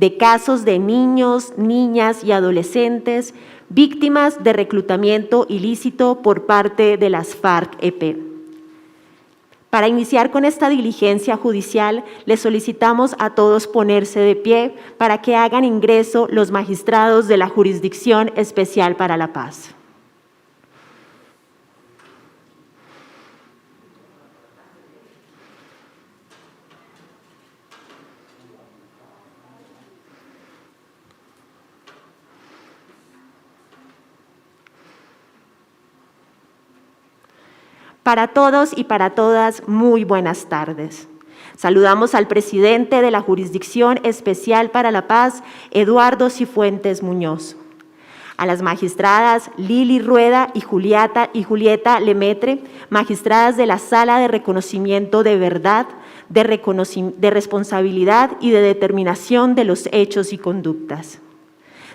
de casos de niños, niñas y adolescentes víctimas de reclutamiento ilícito por parte de las FARC-EP. Para iniciar con esta diligencia judicial, les solicitamos a todos ponerse de pie para que hagan ingreso los magistrados de la Jurisdicción Especial para la Paz. Para todos y para todas, muy buenas tardes. Saludamos al presidente de la Jurisdicción Especial para la Paz, Eduardo Cifuentes Muñoz. A las magistradas Lili Rueda y Julieta Lemaitre, magistradas de la Sala de Reconocimiento de Verdad, de Responsabilidad y de Determinación de los Hechos y Conductas.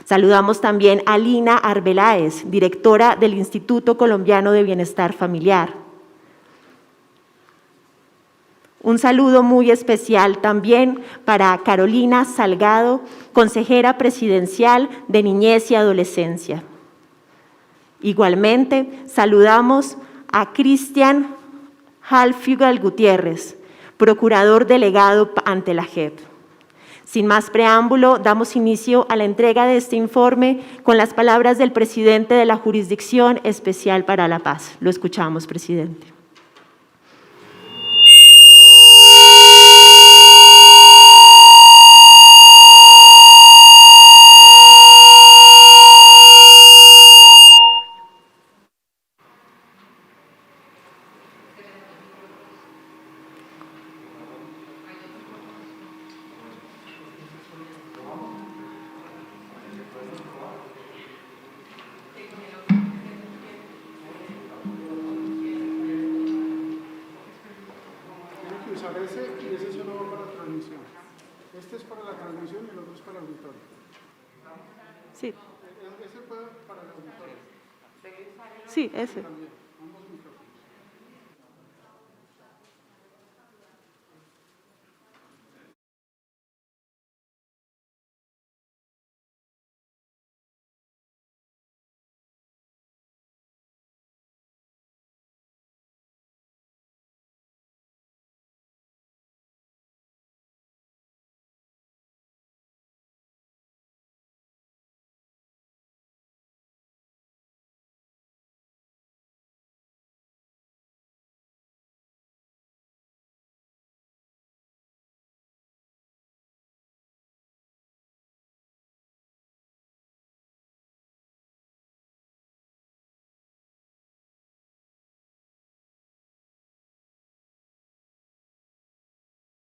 Saludamos también a Lina Arbeláez, directora del Instituto Colombiano de Bienestar Familiar. Un saludo muy especial también para Carolina Salgado, consejera presidencial de Niñez y Adolescencia. Igualmente, saludamos a Cristian Halfigal Gutiérrez, procurador delegado ante la JEP. Sin más preámbulo, damos inicio a la entrega de este informe con las palabras del presidente de la Jurisdicción Especial para la Paz. Lo escuchamos, presidente. Y ese solo va para la transmisión. Este es para la transmisión y el otro es para el auditorio. Sí. Ese fue para el auditorio. Sí, ese. También, ambos micrófonos.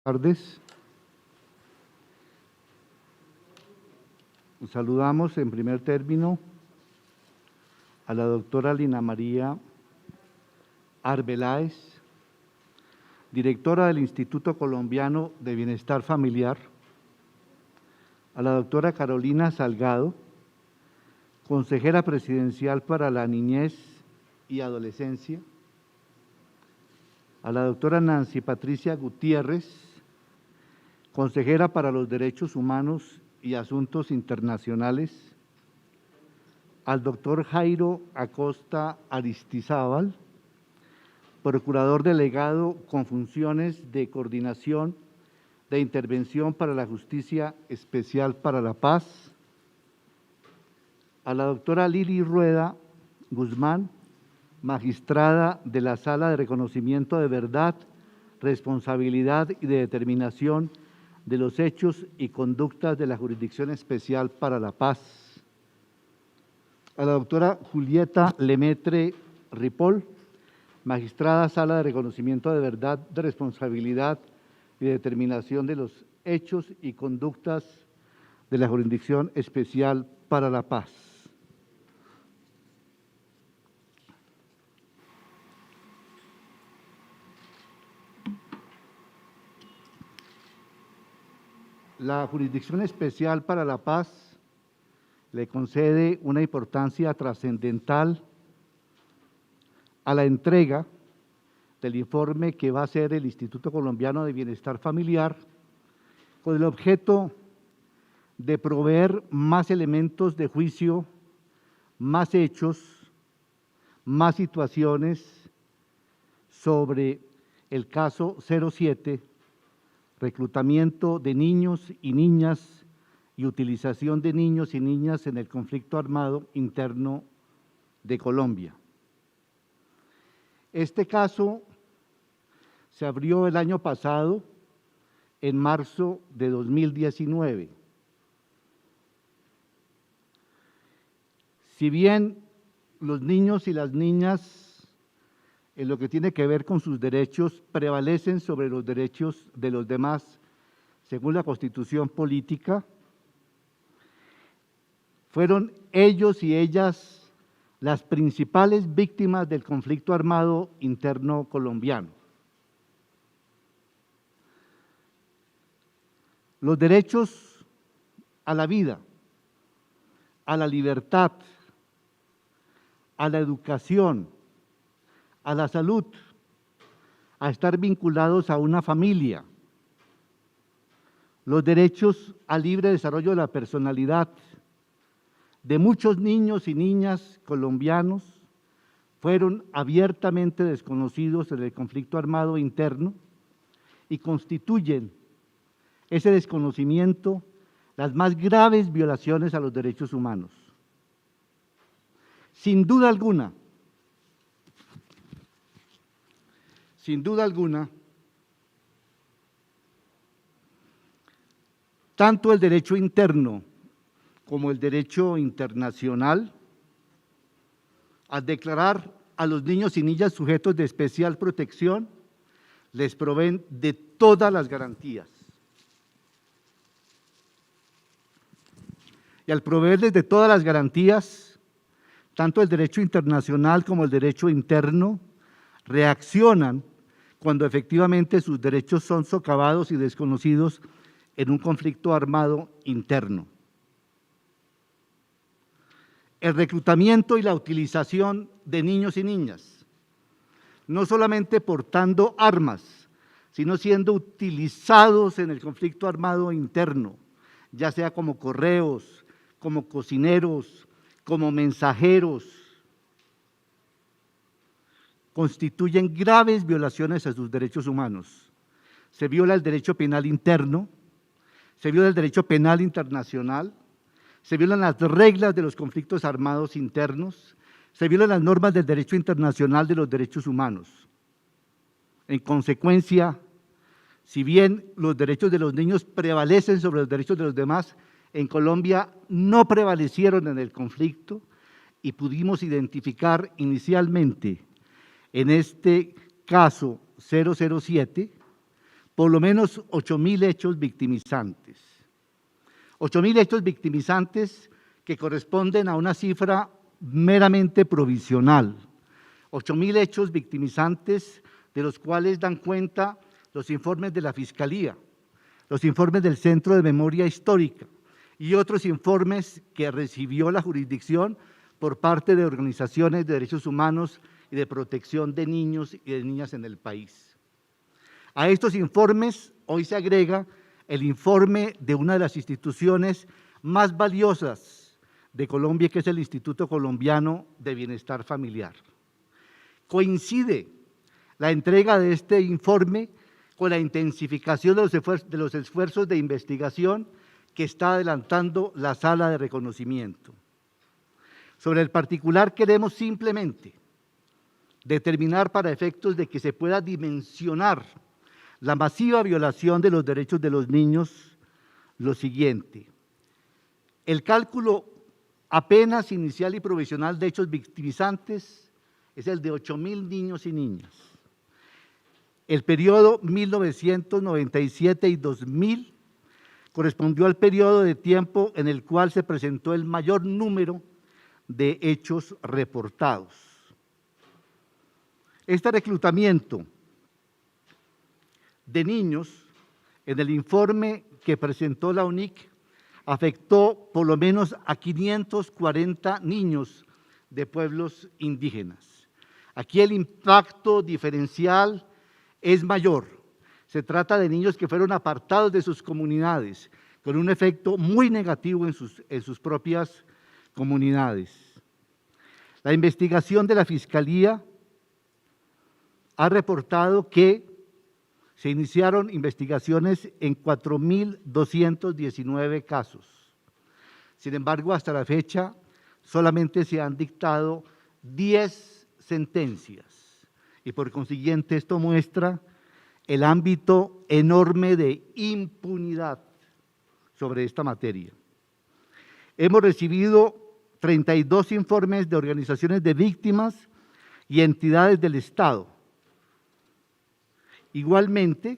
Tardes. Saludamos en primer término a la doctora Lina María Arbeláez, directora del Instituto Colombiano de Bienestar Familiar, a la doctora Carolina Salgado, consejera presidencial para la Niñez y Adolescencia, a la doctora Nancy Patricia Gutiérrez, consejera para los Derechos Humanos y Asuntos Internacionales, al doctor Jairo Acosta Aristizábal, procurador delegado con funciones de coordinación de intervención para la Justicia Especial para la Paz, a la doctora Lili Rueda Guzmán, magistrada de la Sala de Reconocimiento de Verdad, Responsabilidad y de Determinación de los Hechos y Conductas de la Jurisdicción Especial para la Paz, a la doctora Julieta Lemaitre Ripoll, magistrada Sala de Reconocimiento de Verdad, de Responsabilidad y de Determinación de los Hechos y Conductas de la Jurisdicción Especial para la Paz. La Jurisdicción Especial para la Paz le concede una importancia trascendental a la entrega del informe que va a hacer el Instituto Colombiano de Bienestar Familiar con el objeto de proveer más elementos de juicio, más hechos, más situaciones sobre el caso 07, reclutamiento de niños y niñas y utilización de niños y niñas en el conflicto armado interno de Colombia. Este caso se abrió el año pasado, en marzo de 2019. Si bien los niños y las niñas, en lo que tiene que ver con sus derechos, prevalecen sobre los derechos de los demás, según la Constitución política, fueron ellos y ellas las principales víctimas del conflicto armado interno colombiano. Los derechos a la vida, a la libertad, a la educación, a la salud, a estar vinculados a una familia, los derechos al libre desarrollo de la personalidad de muchos niños y niñas colombianos fueron abiertamente desconocidos en el conflicto armado interno y constituyen ese desconocimiento las más graves violaciones a los derechos humanos. Sin duda alguna, tanto el derecho interno como el derecho internacional, al declarar a los niños y niñas sujetos de especial protección, les proveen de todas las garantías. Y al proveerles de todas las garantías, tanto el derecho internacional como el derecho interno reaccionan cuando efectivamente sus derechos son socavados y desconocidos en un conflicto armado interno. El reclutamiento y la utilización de niños y niñas, no solamente portando armas, sino siendo utilizados en el conflicto armado interno, ya sea como correos, como cocineros, como mensajeros, constituyen graves violaciones a sus derechos humanos. Se viola el derecho penal interno, se viola el derecho penal internacional, se violan las reglas de los conflictos armados internos, se violan las normas del derecho internacional de los derechos humanos. En consecuencia, si bien los derechos de los niños prevalecen sobre los derechos de los demás, en Colombia no prevalecieron en el conflicto y pudimos identificar inicialmente en este caso 007 por lo menos 8.000 hechos victimizantes. 8.000 hechos victimizantes que corresponden a una cifra meramente provisional. 8.000 hechos victimizantes de los cuales dan cuenta los informes de la Fiscalía, los informes del Centro de Memoria Histórica y otros informes que recibió la jurisdicción por parte de organizaciones de derechos humanos y de protección de niños y de niñas en el país. A estos informes hoy se agrega el informe de una de las instituciones más valiosas de Colombia, que es el Instituto Colombiano de Bienestar Familiar. Coincide la entrega de este informe con la intensificación de los esfuerzos de investigación que está adelantando la Sala de Reconocimiento. Sobre el particular queremos simplemente determinar, para efectos de que se pueda dimensionar la masiva violación de los derechos de los niños, lo siguiente. El cálculo apenas inicial y provisional de hechos victimizantes es el de 8.000 niños y niñas. El periodo 1997 y 2000 correspondió al periodo de tiempo en el cual se presentó el mayor número de hechos reportados. Este reclutamiento de niños, en el informe que presentó la UNIC, afectó por lo menos a 540 niños de pueblos indígenas. Aquí el impacto diferencial es mayor. Se trata de niños que fueron apartados de sus comunidades, con un efecto muy negativo en sus propias comunidades. La investigación de la Fiscalía ha reportado que se iniciaron investigaciones en 4.219 casos. Sin embargo, hasta la fecha, solamente se han dictado 10 sentencias y por consiguiente esto muestra el ámbito enorme de impunidad sobre esta materia. Hemos recibido 32 informes de organizaciones de víctimas y entidades del Estado. Igualmente,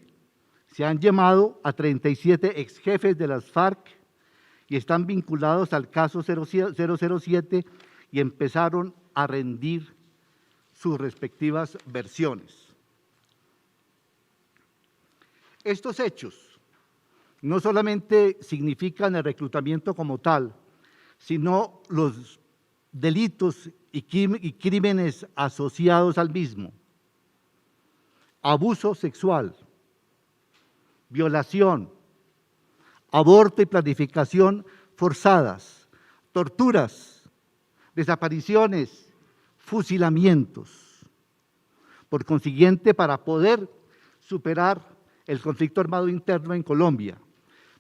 se han llamado a 37 exjefes de las FARC y están vinculados al caso 007 y empezaron a rendir sus respectivas versiones. Estos hechos no solamente significan el reclutamiento como tal, sino los delitos y crímenes asociados al mismo. Abuso sexual, violación, aborto y planificación forzadas, torturas, desapariciones, fusilamientos. Por consiguiente, para poder superar el conflicto armado interno en Colombia,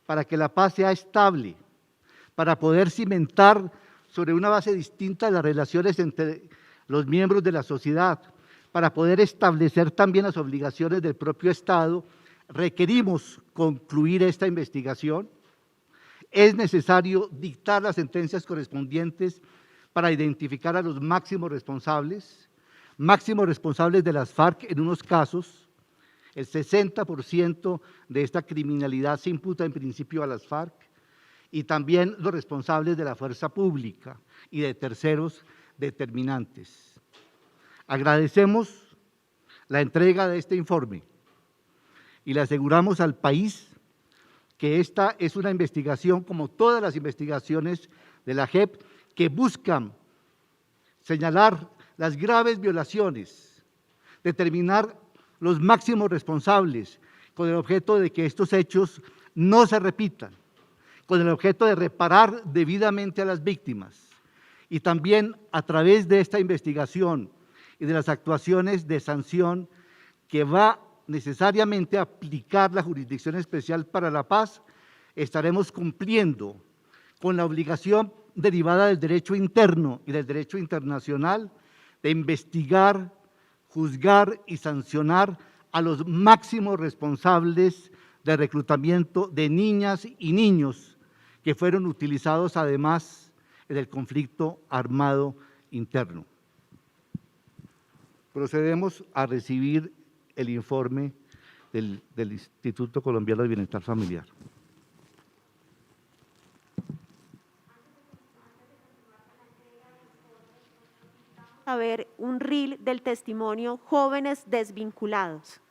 para que la paz sea estable, para poder cimentar sobre una base distinta las relaciones entre los miembros de la sociedad, para poder establecer también las obligaciones del propio Estado, requerimos concluir esta investigación. Es necesario dictar las sentencias correspondientes para identificar a los máximos responsables de las FARC en unos casos. El 60% de esta criminalidad se imputa en principio a las FARC y también los responsables de la fuerza pública y de terceros determinantes. Agradecemos la entrega de este informe y le aseguramos al país que esta es una investigación, como todas las investigaciones de la JEP, que buscan señalar las graves violaciones, determinar los máximos responsables, con el objeto de que estos hechos no se repitan, con el objeto de reparar debidamente a las víctimas y también a través de esta investigación y de las actuaciones de sanción que va necesariamente a aplicar la Jurisdicción Especial para la Paz, estaremos cumpliendo con la obligación derivada del derecho interno y del derecho internacional de investigar, juzgar y sancionar a los máximos responsables de reclutamiento de niñas y niños que fueron utilizados además en el conflicto armado interno. Procedemos a recibir el informe del Instituto Colombiano de Bienestar Familiar. A ver un reel del testimonio Jóvenes Desvinculados.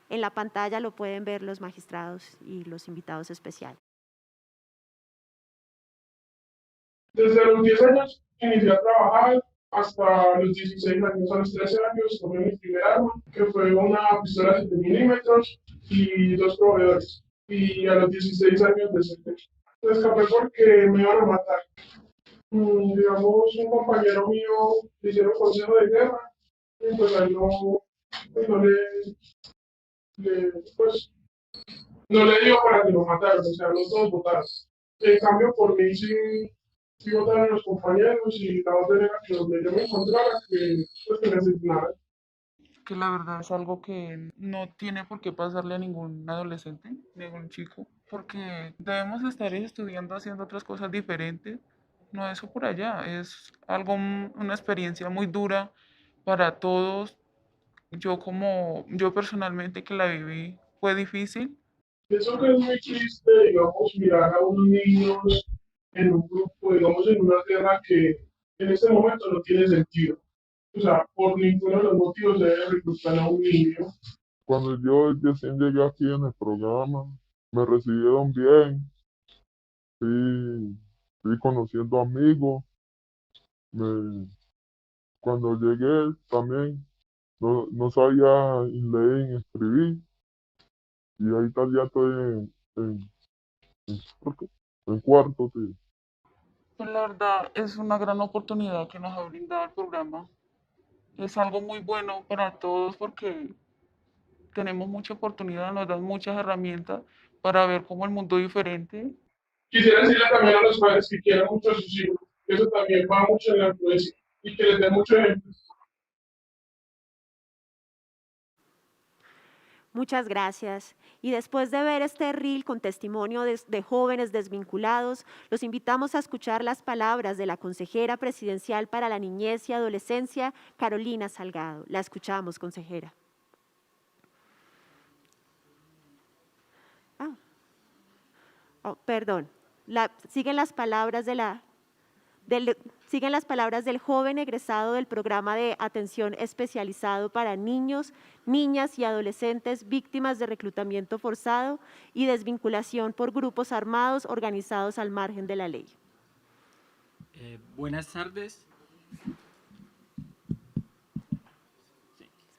En la pantalla lo pueden ver los magistrados y los invitados especiales. Desde los 10 años inicié a trabajar hasta los 16 años. A los 13 años tomé mi primer arma, que fue una pistola de 7 milímetros y 2 proveedores. Y a los 16 años deserté. Escapé porque me iban a matar. Digamos, un compañero mío le hicieron consejo de guerra y pues ahí no pues, no le dio para que lo mataran, o sea, los dos votaron. En cambio, por mí sí votaron los compañeros y la otra era que donde yo me encontrara, que me asignaran. Que la verdad es algo que no tiene por qué pasarle a ningún adolescente, ningún chico, porque debemos estar estudiando, haciendo otras cosas diferentes, no eso por allá, es algo, una experiencia muy dura para todos. Yo personalmente que la viví, fue difícil. Pienso que es muy triste, digamos, mirar a unos niños en un grupo, digamos, en una guerra que en este momento no tiene sentido. O sea, por ninguno de los motivos se debe reclutar a un niño. Cuando yo recién llegué aquí en el programa, me recibieron bien, fui conociendo amigos. Cuando llegué también no sabía ni leer ni escribir y ahorita ya estoy ¿Por qué? En cuarto, sí. Pues la verdad es una gran oportunidad que nos ha brindado el programa. Es algo muy bueno para todos porque tenemos mucha oportunidad, nos dan muchas herramientas para ver cómo el mundo es diferente. Quisiera decirle también a los padres que quieran mucho a sus hijos, que eso también va mucho en la influencia y que les dé mucho ejemplo. Muchas gracias. Y después de ver este reel con testimonio de jóvenes desvinculados, los invitamos a escuchar las palabras de la consejera presidencial para la niñez y adolescencia, Carolina Salgado. La escuchamos, consejera. Perdón. Siguen las palabras siguen las palabras del joven egresado del programa de atención especializado para niños, niñas y adolescentes víctimas de reclutamiento forzado y desvinculación por grupos armados organizados al margen de la ley. Buenas tardes.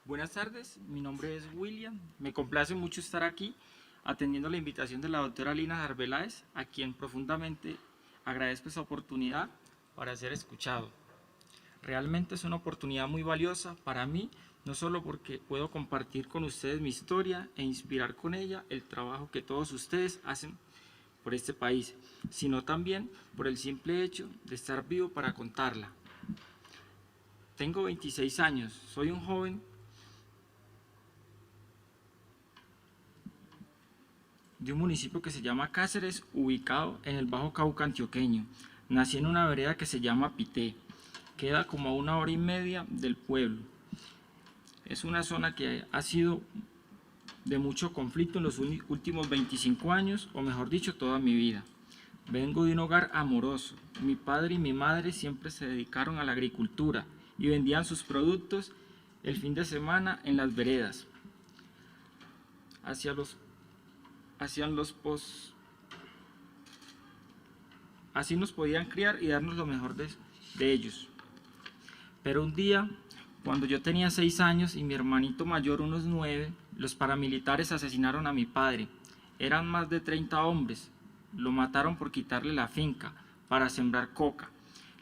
Buenas tardes, mi nombre es William. Me complace mucho estar aquí atendiendo la invitación de la doctora Lina Arbeláez, a quien profundamente agradezco esta oportunidad para ser escuchado. Realmente es una oportunidad muy valiosa para mí, no solo porque puedo compartir con ustedes mi historia e inspirar con ella el trabajo que todos ustedes hacen por este país, sino también por el simple hecho de estar vivo para contarla. Tengo 26 años, soy un joven de un municipio que se llama Cáceres, ubicado en el Bajo Cauca antioqueño. Nací en una vereda que se llama Pité, queda como a 1 hora y media del pueblo. Es una zona que ha sido de mucho conflicto en los últimos 25 años, o mejor dicho, toda mi vida. Vengo de un hogar amoroso. Mi padre y mi madre siempre se dedicaron a la agricultura y vendían sus productos el fin de semana en las veredas. Así nos podían criar y darnos lo mejor de ellos. Pero un día, cuando yo tenía 6 años y mi hermanito mayor unos 9, los paramilitares asesinaron a mi padre. Eran más de 30 hombres. Lo mataron por quitarle la finca para sembrar coca.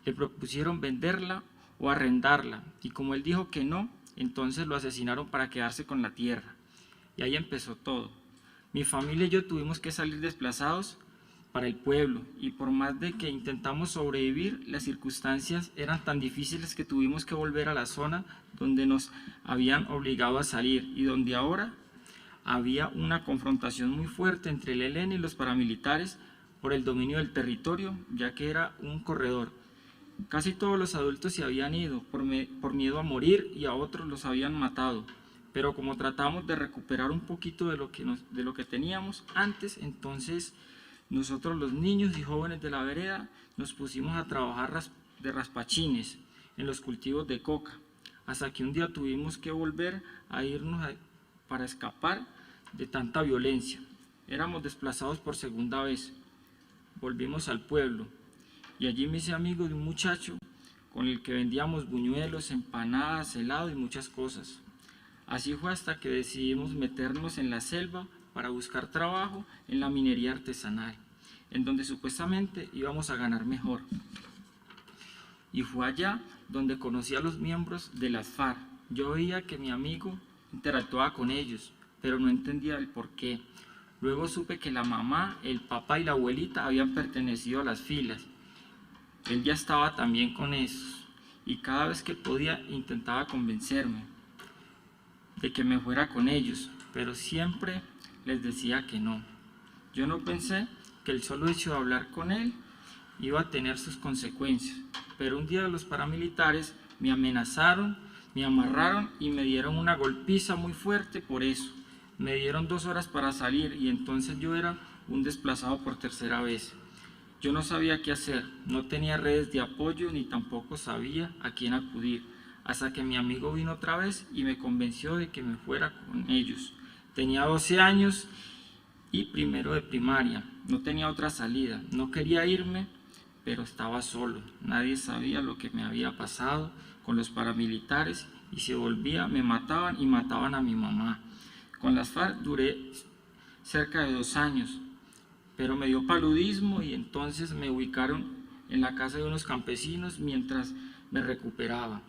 Le propusieron venderla o arrendarla, y como él dijo que no, entonces lo asesinaron para quedarse con la tierra. Y ahí empezó todo. Mi familia y yo tuvimos que salir desplazados para el pueblo, y por más de que intentamos sobrevivir, las circunstancias eran tan difíciles que tuvimos que volver a la zona donde nos habían obligado a salir y donde ahora había una confrontación muy fuerte entre el ELN y los paramilitares por el dominio del territorio, ya que era un corredor. Casi todos los adultos se habían ido por miedo a morir, y a otros los habían matado. Pero como tratamos de recuperar un poquito de lo que teníamos antes, entonces nosotros, los niños y jóvenes de la vereda, nos pusimos a trabajar de raspachines en los cultivos de coca, hasta que un día tuvimos que volver a irnos para escapar de tanta violencia. Éramos desplazados por segunda vez. Volvimos al pueblo y allí me hice amigo de un muchacho con el que vendíamos buñuelos, empanadas, helado y muchas cosas. Así fue hasta que decidimos meternos en la selva para buscar trabajo en la minería artesanal, en donde supuestamente íbamos a ganar mejor. Y fue allá donde conocí a los miembros de las FARC. Yo veía que mi amigo interactuaba con ellos, pero no entendía el por qué. Luego supe que la mamá, el papá y la abuelita habían pertenecido a las filas. Él ya estaba también con esos, y cada vez que podía intentaba convencerme de que me fuera con ellos, pero siempre les decía que no. Yo no pensé que el solo hecho de hablar con él iba a tener sus consecuencias, pero un día los paramilitares me amenazaron, me amarraron y me dieron una golpiza muy fuerte por eso. Me dieron 2 horas para salir, y entonces yo era un desplazado por tercera vez. Yo no sabía qué hacer, no tenía redes de apoyo ni tampoco sabía a quién acudir, hasta que mi amigo vino otra vez y me convenció de que me fuera con ellos. Tenía 12 años y primero de primaria, no tenía otra salida, no quería irme, pero estaba solo. Nadie sabía lo que me había pasado con los paramilitares, y si volvía me mataban y mataban a mi mamá. Con las FARC duré cerca de 2 años, pero me dio paludismo y entonces me ubicaron en la casa de unos campesinos mientras me recuperaba.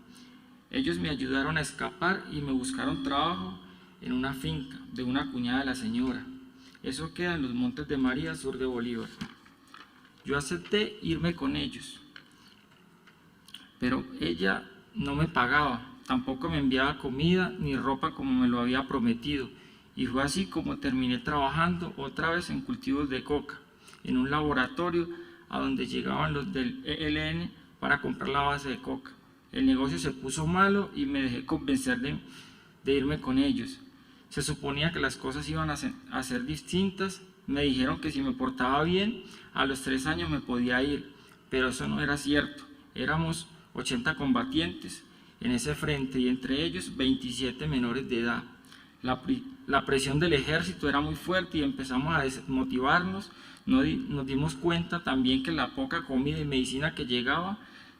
Ellos me ayudaron a escapar y me buscaron trabajo en una finca de una cuñada de la señora. Eso queda en los Montes de María, sur de Bolívar. Yo acepté irme con ellos, pero ella no me pagaba, tampoco me enviaba comida ni ropa como me lo había prometido, y fue así como terminé trabajando otra vez en cultivos de coca, en un laboratorio a donde llegaban los del ELN para comprar la base de coca. El negocio se puso malo y me dejé convencer de irme con ellos. Se suponía que las cosas iban a ser distintas. Me dijeron que si me portaba bien, a los 3 años me podía ir, pero eso no era cierto. Éramos 80 combatientes en ese frente y entre ellos 27 menores de edad. La presión del ejército era muy fuerte y empezamos a desmotivarnos. Nos dimos cuenta también que la poca comida y medicina que llegaba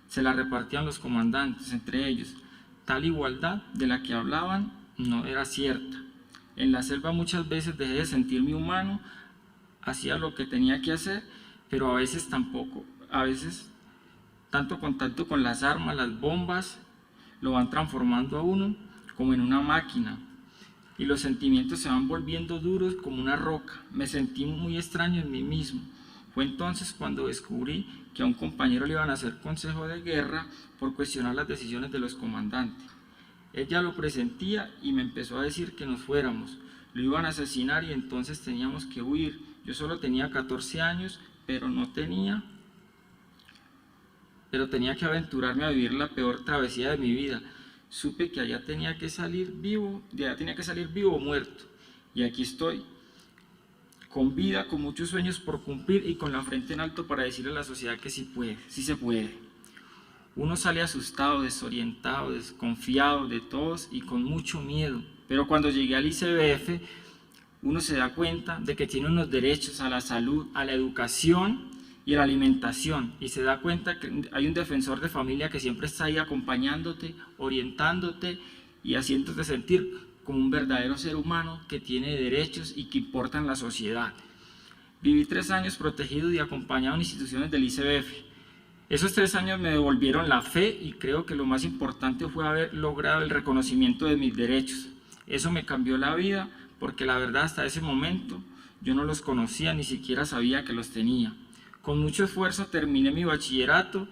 se la repartían los comandantes entre ellos. Tal igualdad de la que hablaban no era cierta. En la selva muchas veces dejé de sentirme humano, hacía lo que tenía que hacer, pero a veces tanto contacto con las armas, las bombas, lo van transformando a uno como en una máquina y los sentimientos se van volviendo duros como una roca. Me sentí muy extraño en mí mismo. Fue entonces cuando descubrí que a un compañero le iban a hacer consejo de guerra por cuestionar las decisiones de los comandantes. Ella lo presentía y me empezó a decir que nos fuéramos. Lo iban a asesinar y entonces teníamos que huir. Yo solo tenía 14 años, pero tenía que aventurarme a vivir la peor travesía de mi vida. Supe que allá tenía que salir vivo o muerto. Y aquí estoy, con vida, con muchos sueños por cumplir y con la frente en alto para decirle a la sociedad que sí se puede. Uno sale asustado, desorientado, desconfiado de todos y con mucho miedo. Pero cuando llegué al ICBF, uno se da cuenta de que tiene unos derechos a la salud, a la educación y a la alimentación. Y se da cuenta que hay un defensor de familia que siempre está ahí acompañándote, orientándote y haciéndote sentir como un verdadero ser humano que tiene derechos y que importa en la sociedad. Viví 3 años protegido y acompañado en instituciones del ICBF. Esos 3 años me devolvieron la fe y creo que lo más importante fue haber logrado el reconocimiento de mis derechos. Eso me cambió la vida porque la verdad hasta ese momento yo no los conocía, ni siquiera sabía que los tenía. Con mucho esfuerzo terminé mi bachillerato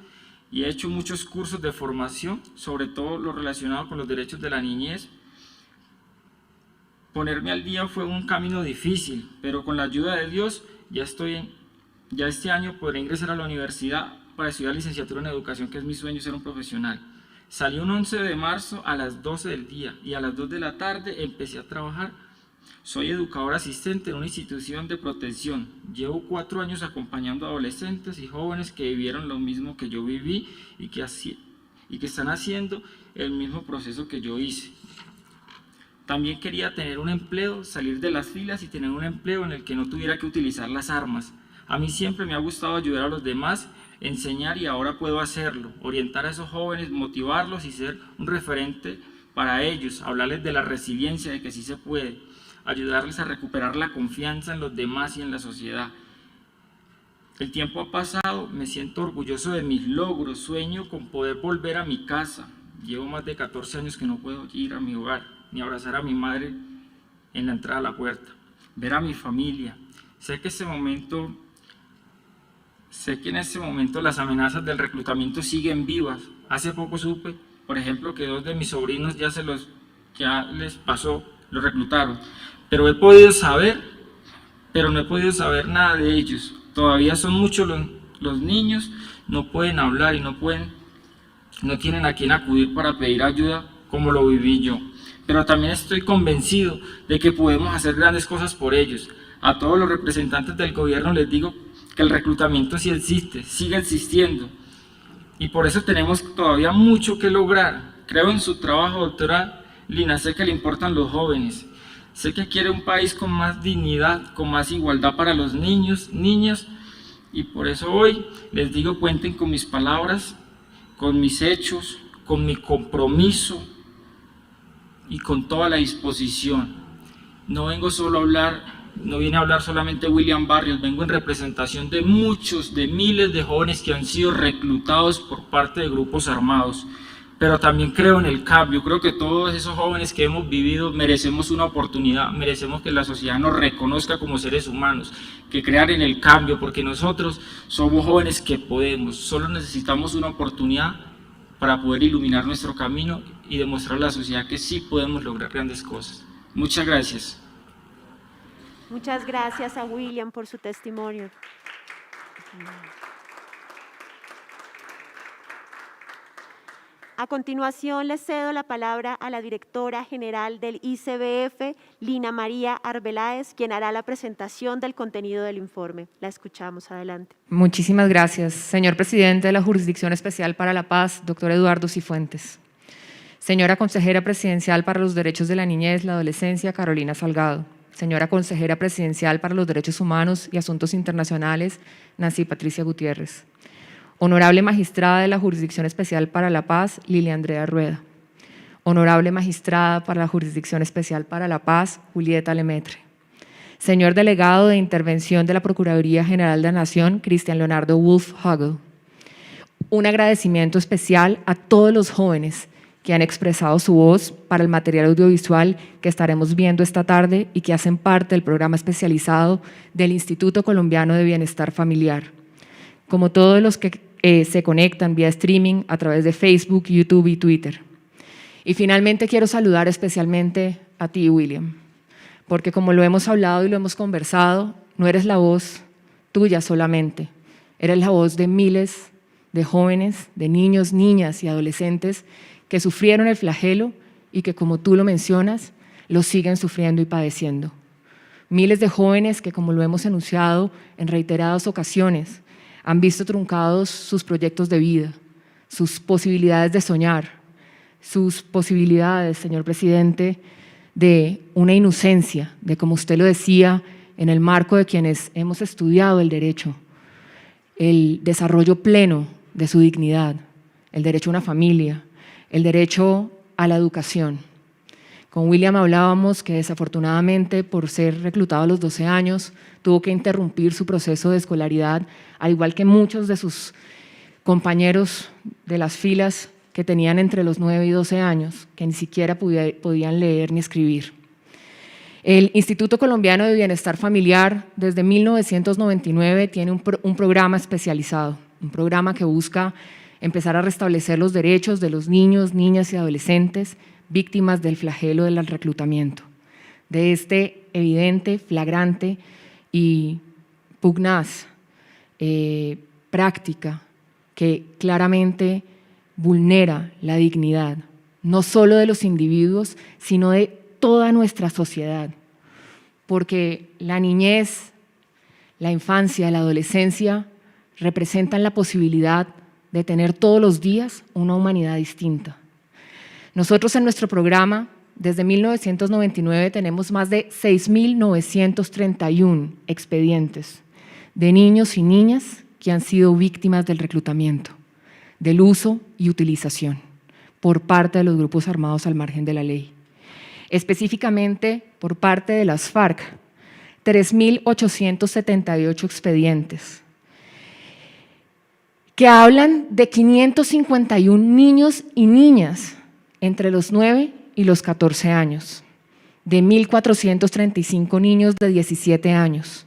y he hecho muchos cursos de formación, sobre todo lo relacionado con los derechos de la niñez. Ponerme al día fue un camino difícil, pero con la ayuda de Dios ya este año podré ingresar a la universidad para estudiar licenciatura en educación, que es mi sueño, ser un profesional. Salí un 11 de marzo a las 12 del día y a las 2 de la tarde empecé a trabajar. Soy educador asistente en una institución de protección. Llevo 4 años acompañando a adolescentes y jóvenes que vivieron lo mismo que yo viví y que están haciendo el mismo proceso que yo hice. También quería tener un empleo, salir de las filas y tener un empleo en el que no tuviera que utilizar las armas. A mí siempre me ha gustado ayudar a los demás, enseñar y ahora puedo hacerlo, orientar a esos jóvenes, motivarlos y ser un referente para ellos, hablarles de la resiliencia, de que sí se puede, ayudarles a recuperar la confianza en los demás y en la sociedad. El tiempo ha pasado, me siento orgulloso de mis logros, sueño con poder volver a mi casa. Llevo más de 14 años que no puedo ir a mi hogar, ni abrazar a mi madre en la entrada a la puerta, ver a mi familia. Sé que en ese momento las amenazas del reclutamiento siguen vivas. Hace poco supe, por ejemplo, que 2 de mis sobrinos ya les pasó, los reclutaron. Pero no he podido saber nada de ellos. Todavía son muchos los niños, no pueden hablar y no tienen a quién acudir para pedir ayuda como lo viví yo. Pero también estoy convencido de que podemos hacer grandes cosas por ellos. A todos los representantes del gobierno les digo que el reclutamiento sí existe, sigue existiendo. Y por eso tenemos todavía mucho que lograr. Creo en su trabajo, doctora Lina, sé que le importan los jóvenes. Sé que quiere un país con más dignidad, con más igualdad para los niños, niñas. Y por eso hoy les digo, cuenten con mis palabras, con mis hechos, con mi compromiso y con toda la disposición. No vengo solo a hablar no viene a hablar solamente William Barrios, vengo en representación de muchos, de miles de jóvenes que han sido reclutados por parte de grupos armados. Pero también creo en el cambio, creo que todos esos jóvenes que hemos vivido merecemos una oportunidad, merecemos que la sociedad nos reconozca como seres humanos, que crean en el cambio, porque nosotros somos jóvenes que podemos, solo necesitamos una oportunidad para poder iluminar nuestro camino y demostrar a la sociedad que sí podemos lograr grandes cosas. Muchas gracias. Muchas gracias a William por su testimonio. A continuación, le cedo la palabra a la directora general del ICBF, Lina María Arbeláez, quien hará la presentación del contenido del informe. La escuchamos. Adelante. Muchísimas gracias. Señor presidente de la Jurisdicción Especial para la Paz, doctor Eduardo Cifuentes. Señora consejera presidencial para los derechos de la niñez, la adolescencia, Carolina Salgado. Señora consejera presidencial para los derechos humanos y asuntos internacionales, Nancy Patricia Gutiérrez. Honorable magistrada de la Jurisdicción Especial para la Paz, Lilia Andrea Rueda. Honorable magistrada para la Jurisdicción Especial para la Paz, Julieta Lemetre. Señor delegado de Intervención de la Procuraduría General de la Nación, Cristian Leonardo Wolf Hagel. Un agradecimiento especial a todos los jóvenes que han expresado su voz para el material audiovisual que estaremos viendo esta tarde y que hacen parte del programa especializado del Instituto Colombiano de Bienestar Familiar, como todos los que se conectan vía streaming a través de Facebook, YouTube y Twitter. Y finalmente quiero saludar especialmente a ti, William, porque como lo hemos hablado y lo hemos conversado, no eres la voz tuya solamente, eres la voz de miles de jóvenes, de niños, niñas y adolescentes que sufrieron el flagelo y que, como tú lo mencionas, lo siguen sufriendo y padeciendo. Miles de jóvenes que, como lo hemos enunciado en reiteradas ocasiones, han visto truncados sus proyectos de vida, sus posibilidades de soñar, sus posibilidades, señor presidente, de una inocencia, de, como usted lo decía, en el marco de quienes hemos estudiado el derecho, el desarrollo pleno de su dignidad, el derecho a una familia, el derecho a la educación. Con William hablábamos que desafortunadamente, por ser reclutado a los 12 años, tuvo que interrumpir su proceso de escolaridad, al igual que muchos de sus compañeros de las filas que tenían entre los 9 y 12 años, que ni siquiera podían leer ni escribir. El Instituto Colombiano de Bienestar Familiar, desde 1999, tiene un programa especializado, un programa que busca empezar a restablecer los derechos de los niños, niñas y adolescentes víctimas del flagelo del reclutamiento, de este evidente, flagrante y pugnaz práctica que claramente vulnera la dignidad, no solo de los individuos, sino de toda nuestra sociedad, porque la niñez, la infancia, la adolescencia representan la posibilidad de tener todos los días una humanidad distinta. Nosotros en nuestro programa, desde 1999, tenemos más de 6.931 expedientes de niños y niñas que han sido víctimas del reclutamiento, del uso y utilización por parte de los grupos armados al margen de la ley. Específicamente por parte de las FARC, 3.878 expedientes, que hablan de 551 niños y niñas entre los 9 y los 14 años, de 1.435 niños de 17 años,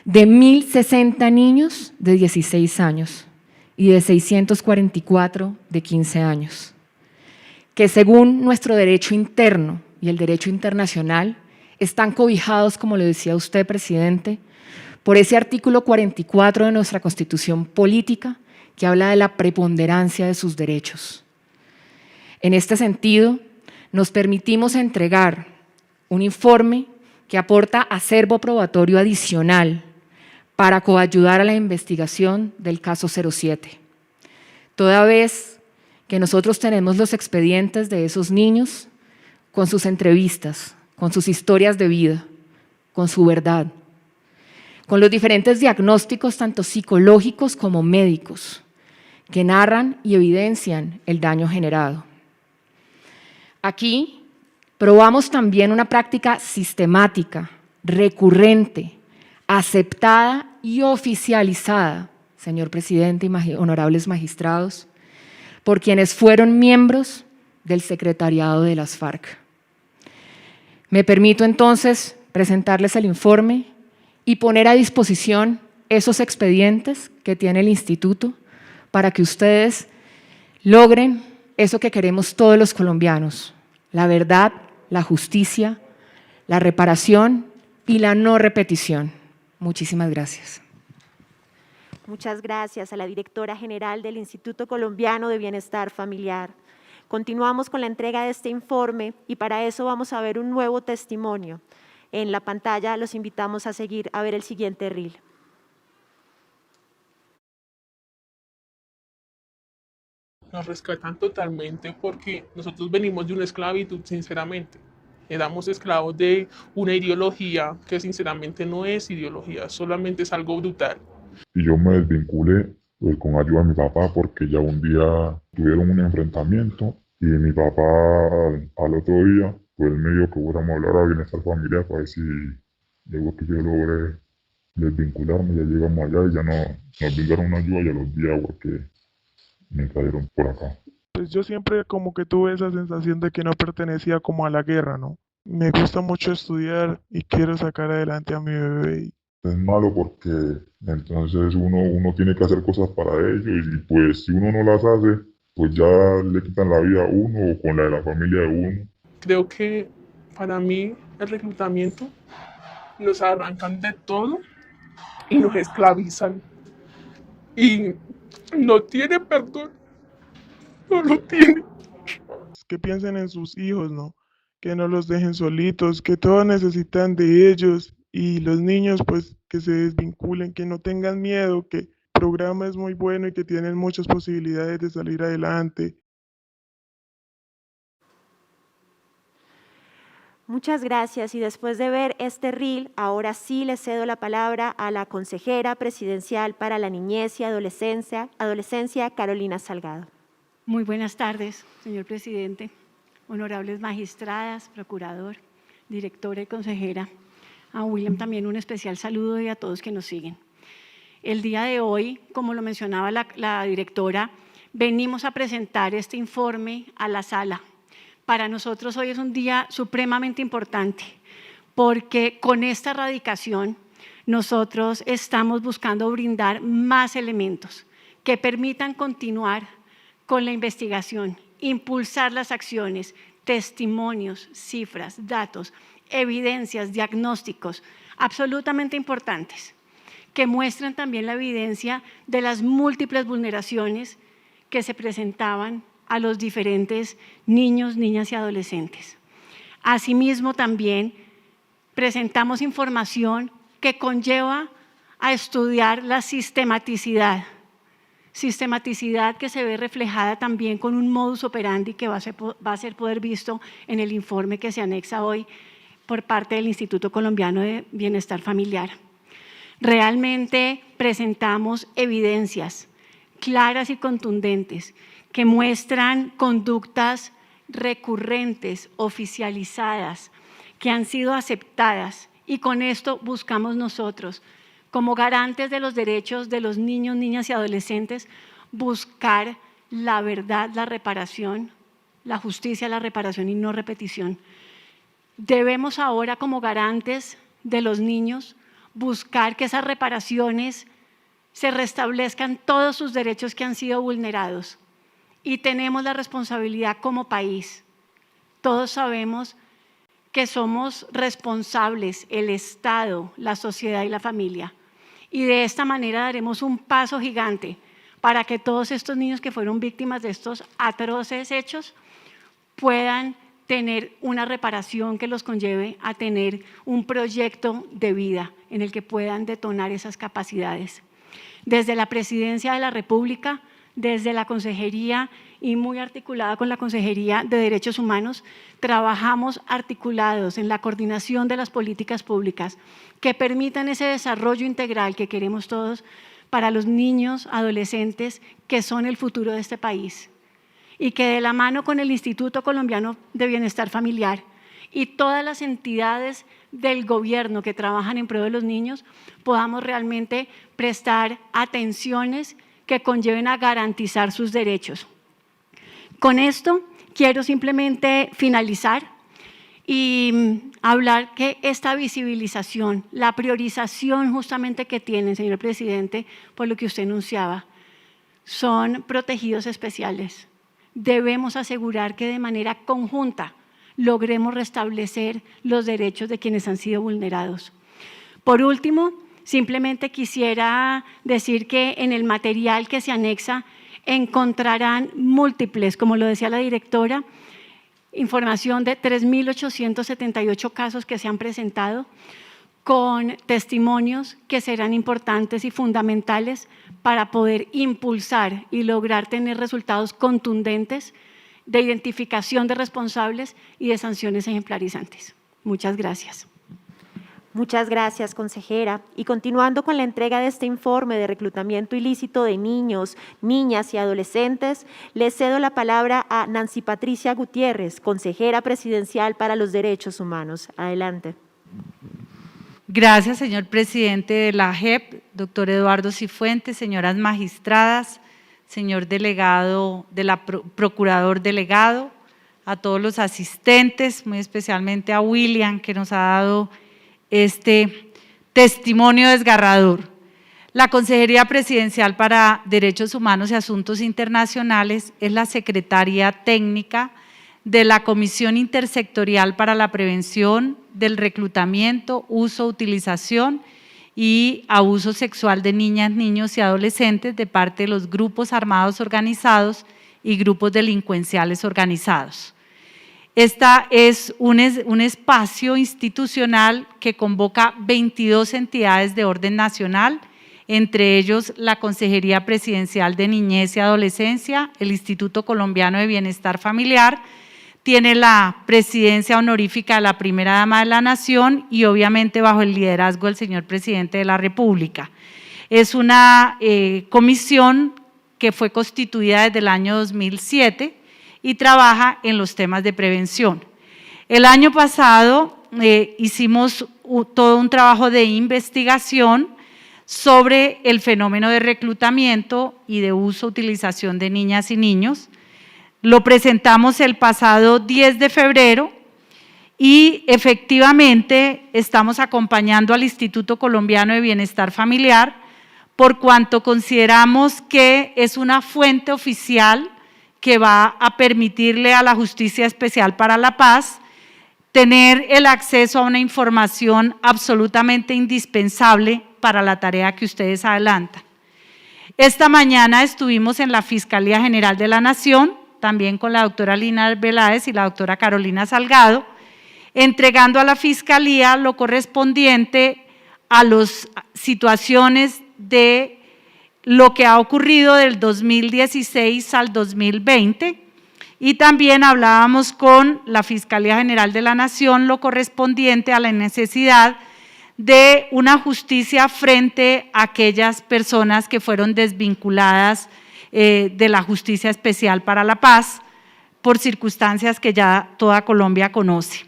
de 1.060 niños de 16 años y de 644 de 15 años, que según nuestro derecho interno y el derecho internacional están cobijados, como le decía usted, presidente, por ese artículo 44 de nuestra Constitución Política que habla de la preponderancia de sus derechos. En este sentido, nos permitimos entregar un informe que aporta acervo probatorio adicional para coayudar a la investigación del caso 07. Toda vez que nosotros tenemos los expedientes de esos niños con sus entrevistas, con sus historias de vida, con su verdad, con los diferentes diagnósticos tanto psicológicos como médicos que narran y evidencian el daño generado. Aquí probamos también una práctica sistemática recurrente, aceptada y oficializada, señor presidente y honorables magistrados, por quienes fueron miembros del secretariado de las FARC. Me permito entonces presentarles el informe y poner a disposición esos expedientes que tiene el instituto para que ustedes logren eso que queremos todos los colombianos: la verdad, la justicia, la reparación y la no repetición. Muchísimas gracias. Muchas gracias a la directora general del Instituto Colombiano de Bienestar Familiar. Continuamos con la entrega de este informe y para eso vamos a ver un nuevo testimonio. En la pantalla los invitamos a seguir a ver el siguiente reel. Nos rescatan totalmente porque nosotros venimos de una esclavitud, sinceramente. Éramos esclavos de una ideología que sinceramente no es ideología, solamente es algo brutal. Y yo me desvinculé pues, con ayuda de mi papá porque ya un día tuvieron un enfrentamiento y mi papá al otro día pues me dijo que fuéramos a hablar a bienestar familiar para ver si luego que yo logré desvincularme, ya llegamos allá y ya no, nos brindaron una ayuda y a los días porque me cayeron por acá. Pues yo siempre como que tuve esa sensación de que no pertenecía como a la guerra, ¿no? Me gusta mucho estudiar y quiero sacar adelante a mi bebé. Es malo porque entonces uno tiene que hacer cosas para ellos y pues si uno no las hace, pues ya le quitan la vida a uno o con la de la familia de uno. Creo que para mí el reclutamiento nos arrancan de todo y nos esclavizan. Y no tiene perdón, no lo tiene. Que piensen en sus hijos, ¿no? Que no los dejen solitos, que todos necesitan de ellos y los niños pues que se desvinculen, que no tengan miedo, que el programa es muy bueno y que tienen muchas posibilidades de salir adelante. Muchas gracias y después de ver este reel, ahora sí le cedo la palabra a la consejera presidencial para la niñez y adolescencia, Carolina Salgado. Muy buenas tardes, señor presidente, honorables magistradas, procurador, directora y consejera. A William también un especial saludo y a todos que nos siguen. El día de hoy, como lo mencionaba la directora, venimos a presentar este informe a la sala. Para nosotros hoy es un día supremamente importante porque con esta erradicación nosotros estamos buscando brindar más elementos que permitan continuar con la investigación, impulsar las acciones, testimonios, cifras, datos, evidencias, diagnósticos absolutamente importantes que muestran también la evidencia de las múltiples vulneraciones que se presentaban a los diferentes niños, niñas y adolescentes. Asimismo, también presentamos información que conlleva a estudiar la sistematicidad que se ve reflejada también con un modus operandi que va a ser poder visto en el informe que se anexa hoy por parte del Instituto Colombiano de Bienestar Familiar. Realmente presentamos evidencias claras y contundentes que muestran conductas recurrentes, oficializadas, que han sido aceptadas y con esto buscamos nosotros, como garantes de los derechos de los niños, niñas y adolescentes, buscar la verdad, la reparación, la justicia, la reparación y no repetición. Debemos ahora, como garantes de los niños, buscar que esas reparaciones se restablezcan todos sus derechos que han sido vulnerados. Y tenemos la responsabilidad como país. Todos sabemos que somos responsables, el Estado, la sociedad y la familia. Y de esta manera daremos un paso gigante para que todos estos niños que fueron víctimas de estos atroces hechos puedan tener una reparación que los conlleve a tener un proyecto de vida en el que puedan detonar esas capacidades. Desde la Presidencia de la República, desde la Consejería y muy articulada con la Consejería de Derechos Humanos, trabajamos articulados en la coordinación de las políticas públicas que permitan ese desarrollo integral que queremos todos para los niños, adolescentes que son el futuro de este país. Y que de la mano con el Instituto Colombiano de Bienestar Familiar y todas las entidades del gobierno que trabajan en pro de los niños, podamos realmente prestar atenciones que conlleven a garantizar sus derechos. Con esto quiero simplemente finalizar y hablar que esta visibilización, la priorización justamente que tienen, señor presidente, por lo que usted enunciaba, son protegidos especiales. Debemos asegurar que de manera conjunta logremos restablecer los derechos de quienes han sido vulnerados. Por último, simplemente quisiera decir que en el material que se anexa encontrarán múltiples, como lo decía la directora, información de 3.878 casos que se han presentado, con testimonios que serán importantes y fundamentales para poder impulsar y lograr tener resultados contundentes de identificación de responsables y de sanciones ejemplarizantes. Muchas gracias. Muchas gracias, consejera. Y continuando con la entrega de este informe de reclutamiento ilícito de niños, niñas y adolescentes, le cedo la palabra a Nancy Patricia Gutiérrez, consejera presidencial para los Derechos Humanos. Adelante. Gracias, señor presidente de la JEP, doctor Eduardo Cifuentes, señoras magistradas, señor delegado procurador delegado, a todos los asistentes, muy especialmente a William, que nos ha dado este testimonio desgarrador. La Consejería Presidencial para Derechos Humanos y Asuntos Internacionales es la secretaría técnica de la Comisión Intersectorial para la Prevención del Reclutamiento, Uso, Utilización y Abuso Sexual de Niñas, Niños y Adolescentes de parte de los grupos armados organizados y grupos delincuenciales organizados. Esta es un espacio institucional que convoca 22 entidades de orden nacional, entre ellos la Consejería Presidencial de Niñez y Adolescencia, el Instituto Colombiano de Bienestar Familiar, tiene la presidencia honorífica de la primera dama de la Nación y obviamente bajo el liderazgo del señor presidente de la República. Es una comisión que fue constituida desde el año 2007 y trabaja en los temas de prevención. El año pasado hicimos todo un trabajo de investigación sobre el fenómeno de reclutamiento y de uso, utilización de niñas y niños. Lo presentamos el pasado 10 de febrero y efectivamente estamos acompañando al Instituto Colombiano de Bienestar Familiar por cuanto consideramos que es una fuente oficial que va a permitirle a la Justicia Especial para la Paz tener el acceso a una información absolutamente indispensable para la tarea que ustedes adelantan. Esta mañana estuvimos en la Fiscalía General de la Nación, también con la doctora Lina Veláez y la doctora Carolina Salgado, entregando a la Fiscalía lo correspondiente a las situaciones de lo que ha ocurrido del 2016 al 2020 y también hablábamos con la Fiscalía General de la Nación lo correspondiente a la necesidad de una justicia frente a aquellas personas que fueron desvinculadas de la Justicia Especial para la Paz por circunstancias que ya toda Colombia conoce.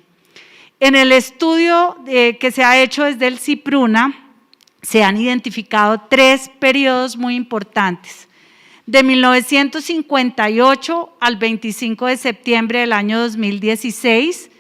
En el estudio que se ha hecho desde el CIPRUNA se han identificado 3 periodos muy importantes. De 1958 al 25 de septiembre del año 2016,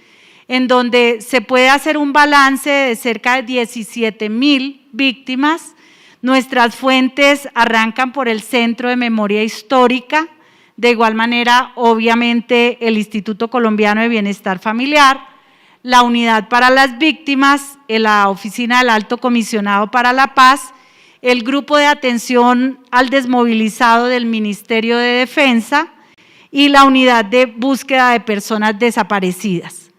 en donde se puede hacer un balance de cerca de 17.000 víctimas. Nuestras fuentes arrancan por el Centro de Memoria Histórica, de igual manera, obviamente, el Instituto Colombiano de Bienestar Familiar, la Unidad para las Víctimas, la Oficina del Alto Comisionado para la Paz, el Grupo de Atención al Desmovilizado del Ministerio de Defensa y la Unidad de Búsqueda de Personas Desaparecidas.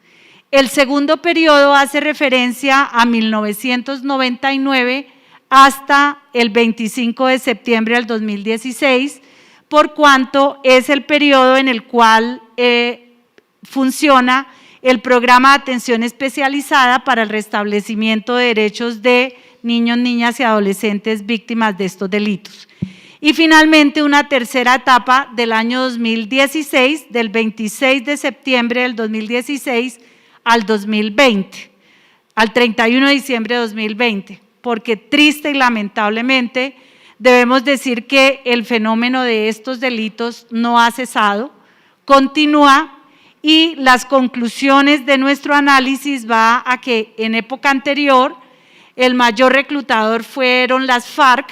El segundo periodo hace referencia a 1999 hasta el 25 de septiembre del 2016, por cuanto es el periodo en el cual funciona el Programa de Atención Especializada para el Restablecimiento de Derechos de Niños, Niñas y Adolescentes víctimas de estos delitos. Y finalmente una tercera etapa del año 2016, del 26 de septiembre del 2016 al 2020. al 31 de diciembre de 2020, porque triste y lamentablemente debemos decir que el fenómeno de estos delitos no ha cesado, continúa, y las conclusiones de nuestro análisis va a que en época anterior el mayor reclutador fueron las FARC,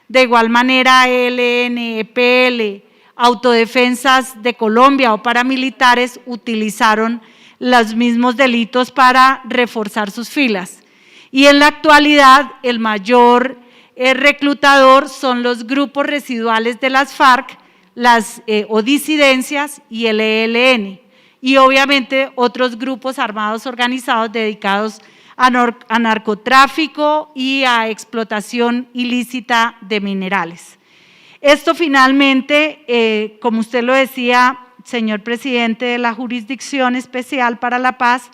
de igual manera ELN, EPL, Autodefensas de Colombia o paramilitares utilizaron los mismos delitos para reforzar sus filas. Y en la actualidad el mayor reclutador son los grupos residuales de las FARC, o disidencias y el ELN, y obviamente otros grupos armados organizados dedicados a narcotráfico y a explotación ilícita de minerales. Esto finalmente, como usted lo decía, señor presidente de la Jurisdicción Especial para la Paz,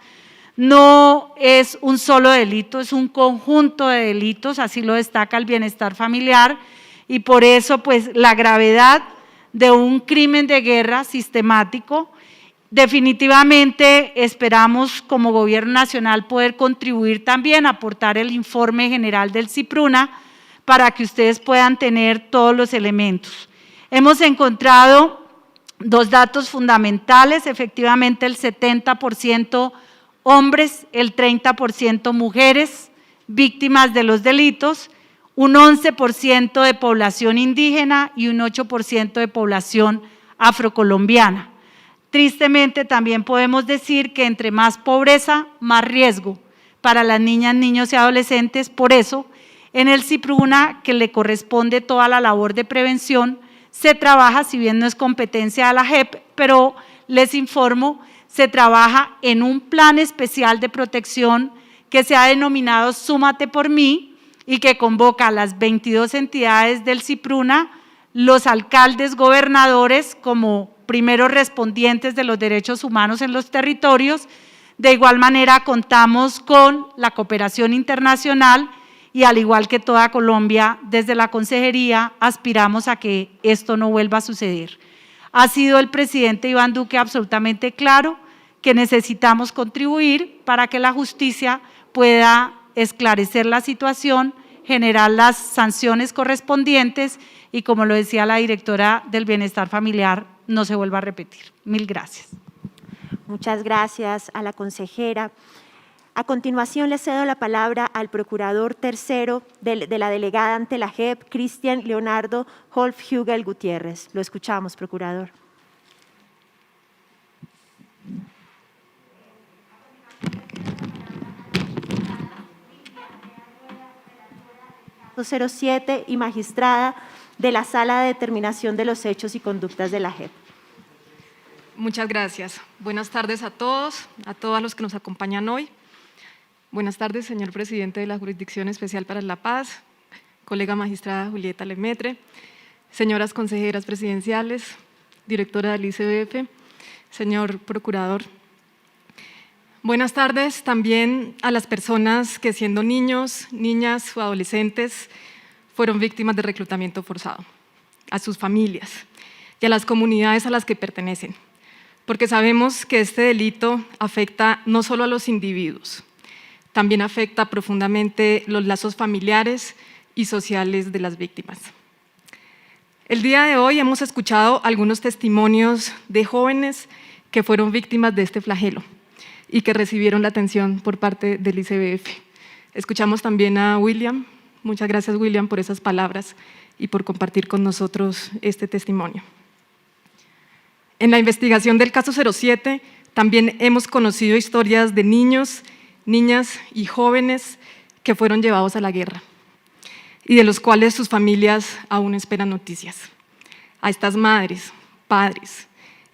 no es un solo delito, es un conjunto de delitos, así lo destaca el bienestar familiar, y por eso pues la gravedad de un crimen de guerra sistemático. Definitivamente esperamos como Gobierno Nacional poder contribuir también, aportar el informe general del CIPRUNA para que ustedes puedan tener todos los elementos. Hemos encontrado dos datos fundamentales, efectivamente el 70% hombres, el 30% mujeres víctimas de los delitos, un 11% de población indígena y un 8% de población afrocolombiana. Tristemente también podemos decir que entre más pobreza, más riesgo para las niñas, niños y adolescentes. Por eso, en el CIPRUNA, que le corresponde toda la labor de prevención, se trabaja, si bien no es competencia de la JEP, pero les informo, se trabaja en un plan especial de protección que se ha denominado Súmate por mí y que convoca a las 22 entidades del CIPRUNA, los alcaldes, gobernadores como primeros respondientes de los derechos humanos en los territorios. De igual manera contamos con la cooperación internacional y al igual que toda Colombia, desde la Consejería aspiramos a que esto no vuelva a suceder. Ha sido el presidente Iván Duque absolutamente claro que necesitamos contribuir para que la justicia pueda esclarecer la situación, generar las sanciones correspondientes y, como lo decía la directora del Bienestar Familiar, no se vuelva a repetir. Mil gracias. Muchas gracias a la consejera. A continuación le cedo la palabra al procurador tercero de la delegada ante la JEP, Cristian Leonardo Holf-Hugel Gutiérrez. Lo escuchamos, procurador. ...07 y magistrada de la Sala de Determinación de los Hechos y Conductas de la JEP. Muchas gracias. Buenas tardes a todos, a todos los que nos acompañan hoy. Buenas tardes, señor presidente de la Jurisdicción Especial para la Paz, colega magistrada Julieta Lemaitre, señoras consejeras presidenciales, directora del ICBF, señor procurador. Buenas tardes también a las personas que siendo niños, niñas o adolescentes fueron víctimas de reclutamiento forzado, a sus familias y a las comunidades a las que pertenecen, porque sabemos que este delito afecta no solo a los individuos, también afecta profundamente los lazos familiares y sociales de las víctimas. El día de hoy hemos escuchado algunos testimonios de jóvenes que fueron víctimas de este flagelo y que recibieron la atención por parte del ICBF. Escuchamos también a William. Muchas gracias, William, por esas palabras y por compartir con nosotros este testimonio. En la investigación del caso 07 también hemos conocido historias de niños, niñas y jóvenes que fueron llevados a la guerra y de los cuales sus familias aún esperan noticias. A estas madres, padres,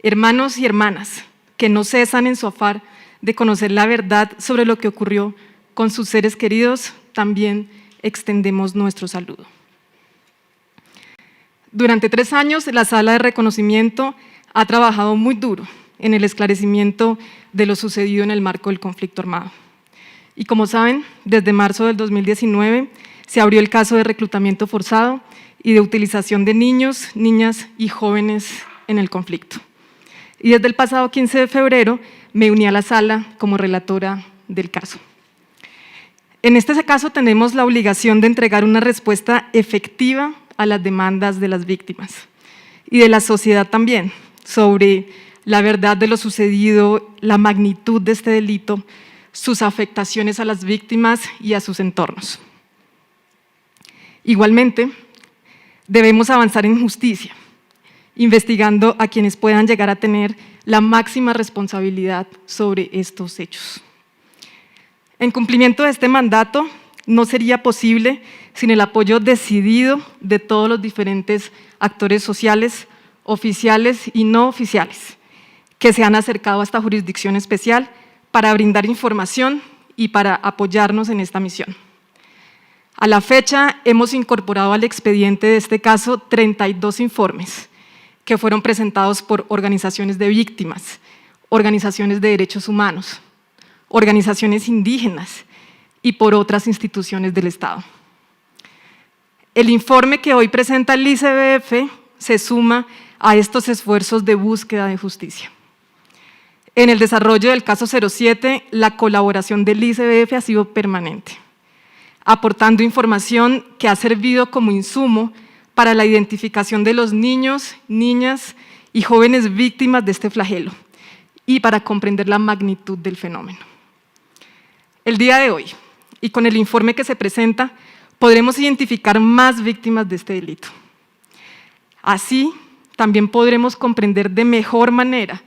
hermanos y hermanas que no cesan en su afán de conocer la verdad sobre lo que ocurrió con sus seres queridos, también extendemos nuestro saludo. Durante 3 años, la Sala de Reconocimiento ha trabajado muy duro en el esclarecimiento de lo sucedido en el marco del conflicto armado. Y como saben, desde marzo del 2019 se abrió el caso de reclutamiento forzado y de utilización de niños, niñas y jóvenes en el conflicto. Y desde el pasado 15 de febrero me uní a la sala como relatora del caso. En este caso tenemos la obligación de entregar una respuesta efectiva a las demandas de las víctimas y de la sociedad también, sobre la verdad de lo sucedido, la magnitud de este delito, sus afectaciones a las víctimas y a sus entornos. Igualmente, debemos avanzar en justicia, investigando a quienes puedan llegar a tener la máxima responsabilidad sobre estos hechos. En cumplimiento de este mandato, no sería posible sin el apoyo decidido de todos los diferentes actores sociales, oficiales y no oficiales, que se han acercado a esta jurisdicción especial para brindar información y para apoyarnos en esta misión. A la fecha, hemos incorporado al expediente de este caso 32 informes que fueron presentados por organizaciones de víctimas, organizaciones de derechos humanos, organizaciones indígenas y por otras instituciones del Estado. El informe que hoy presenta el ICBF se suma a estos esfuerzos de búsqueda de justicia. En el desarrollo del caso 07, la colaboración del ICBF ha sido permanente, aportando información que ha servido como insumo para la identificación de los niños, niñas y jóvenes víctimas de este flagelo y para comprender la magnitud del fenómeno. El día de hoy, y con el informe que se presenta, podremos identificar más víctimas de este delito. Así, también podremos comprender de mejor manera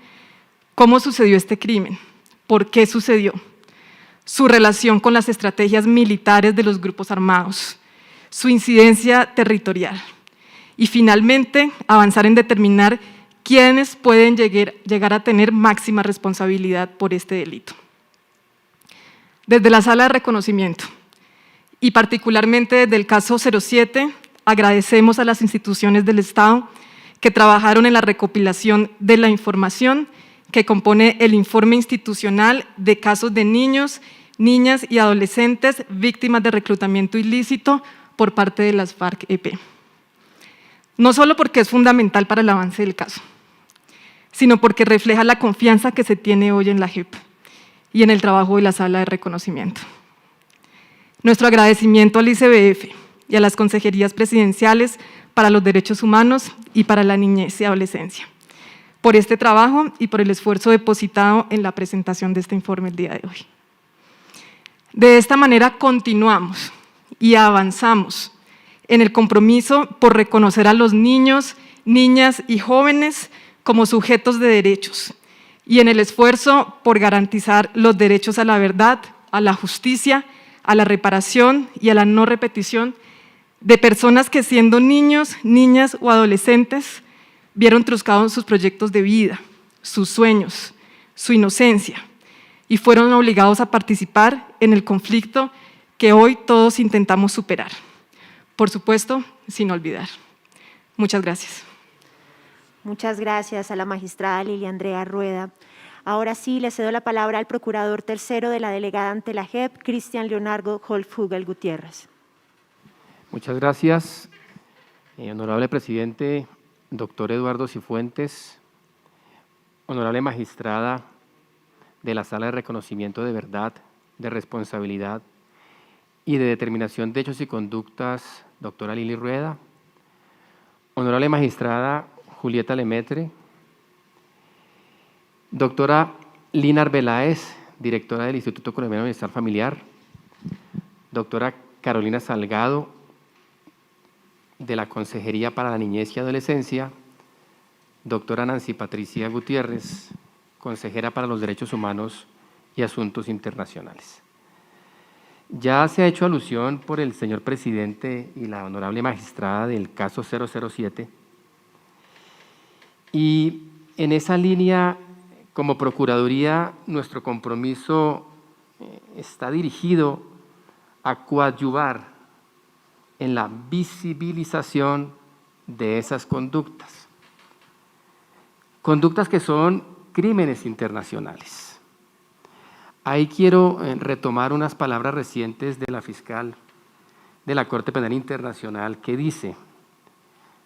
cómo sucedió este crimen, por qué sucedió, su relación con las estrategias militares de los grupos armados, su incidencia territorial y finalmente avanzar en determinar quiénes pueden llegar a tener máxima responsabilidad por este delito. Desde la Sala de Reconocimiento y particularmente desde el caso 07, agradecemos a las instituciones del Estado que trabajaron en la recopilación de la información que compone el informe institucional de casos de niños, niñas y adolescentes víctimas de reclutamiento ilícito por parte de las FARC-EP. No solo porque es fundamental para el avance del caso, sino porque refleja la confianza que se tiene hoy en la JEP y en el trabajo de la Sala de Reconocimiento. Nuestro agradecimiento al ICBF y a las consejerías presidenciales para los derechos humanos y para la niñez y adolescencia, por este trabajo y por el esfuerzo depositado en la presentación de este informe el día de hoy. De esta manera continuamos y avanzamos en el compromiso por reconocer a los niños, niñas y jóvenes como sujetos de derechos y en el esfuerzo por garantizar los derechos a la verdad, a la justicia, a la reparación y a la no repetición de personas que siendo niños, niñas o adolescentes vieron truncados sus proyectos de vida, sus sueños, su inocencia y fueron obligados a participar en el conflicto que hoy todos intentamos superar. Por supuesto, sin olvidar. Muchas gracias. Muchas gracias a la magistrada Lilia Andrea Rueda. Ahora sí, le cedo la palabra al procurador tercero de la delegada ante la JEP, Cristian Leonardo Holfugel Gutiérrez. Muchas gracias, honorable presidente, doctor Eduardo Cifuentes, honorable magistrada de la Sala de Reconocimiento de Verdad, de Responsabilidad y de Determinación de Hechos y Conductas, doctora Lili Rueda, honorable magistrada Julieta Lemetre, doctora Lina Arbeláez, directora del Instituto Colombiano de Bienestar Familiar, doctora Carolina Salgado, de la Consejería para la Niñez y Adolescencia, doctora Nancy Patricia Gutiérrez, consejera para los Derechos Humanos y Asuntos Internacionales. Ya se ha hecho alusión por el señor presidente y la honorable magistrada del caso 007, y en esa línea, como Procuraduría, nuestro compromiso está dirigido a coadyuvar en la visibilización de esas conductas. Conductas que son crímenes internacionales. Ahí quiero retomar unas palabras recientes de la fiscal de la Corte Penal Internacional que dice: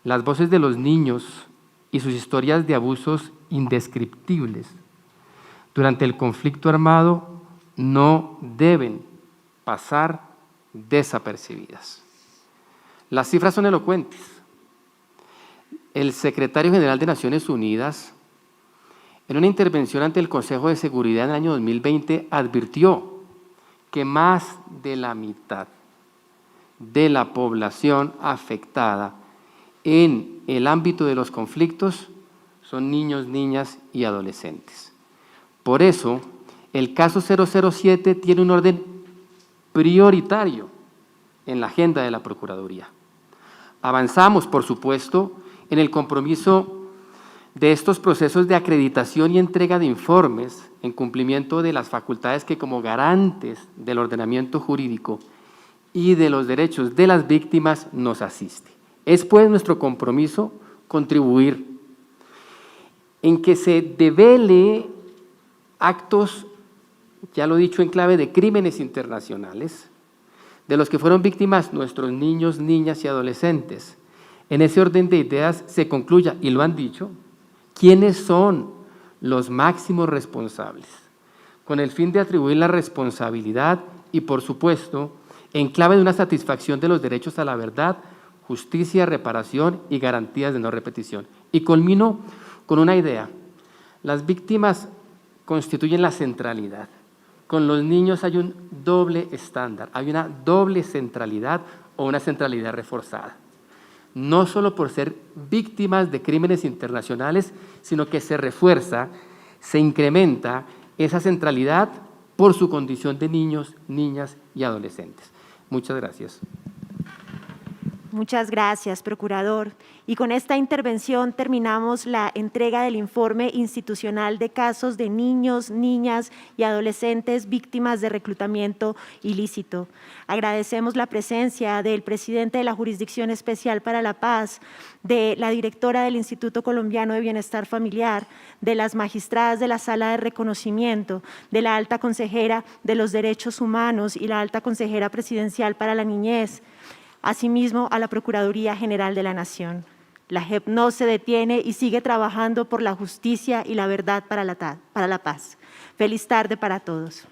las voces de los niños y sus historias de abusos indescriptibles durante el conflicto armado no deben pasar desapercibidas. Las cifras son elocuentes. El secretario general de Naciones Unidas, en una intervención ante el Consejo de Seguridad en el año 2020, advirtió que más de la mitad de la población afectada en el ámbito de los conflictos son niños, niñas y adolescentes. Por eso, el caso 007 tiene un orden prioritario en la agenda de la Procuraduría. Avanzamos, por supuesto, en el compromiso de estos procesos de acreditación y entrega de informes en cumplimiento de las facultades que, como garantes del ordenamiento jurídico y de los derechos de las víctimas, nos asiste. Es pues nuestro compromiso contribuir en que se devele actos, ya lo he dicho, en clave de crímenes internacionales, de los que fueron víctimas nuestros niños, niñas y adolescentes. En ese orden de ideas se concluya, y lo han dicho, quiénes son los máximos responsables, con el fin de atribuir la responsabilidad y, por supuesto, en clave de una satisfacción de los derechos a la verdad, justicia, reparación y garantías de no repetición. Y culmino con una idea. Las víctimas constituyen la centralidad. Con los niños hay un doble estándar, hay una doble centralidad o una centralidad reforzada. No solo por ser víctimas de crímenes internacionales, sino que se refuerza, se incrementa esa centralidad por su condición de niños, niñas y adolescentes. Muchas gracias. Muchas gracias, procurador. Y con esta intervención terminamos la entrega del informe institucional de casos de niños, niñas y adolescentes víctimas de reclutamiento ilícito. Agradecemos la presencia del presidente de la Jurisdicción Especial para la Paz, de la directora del Instituto Colombiano de Bienestar Familiar, de las magistradas de la Sala de Reconocimiento, de la alta consejera de los Derechos Humanos y la alta consejera presidencial para la Niñez, asimismo a la Procuraduría General de la Nación. La JEP no se detiene y sigue trabajando por la justicia y la verdad para la paz. Feliz tarde para todos.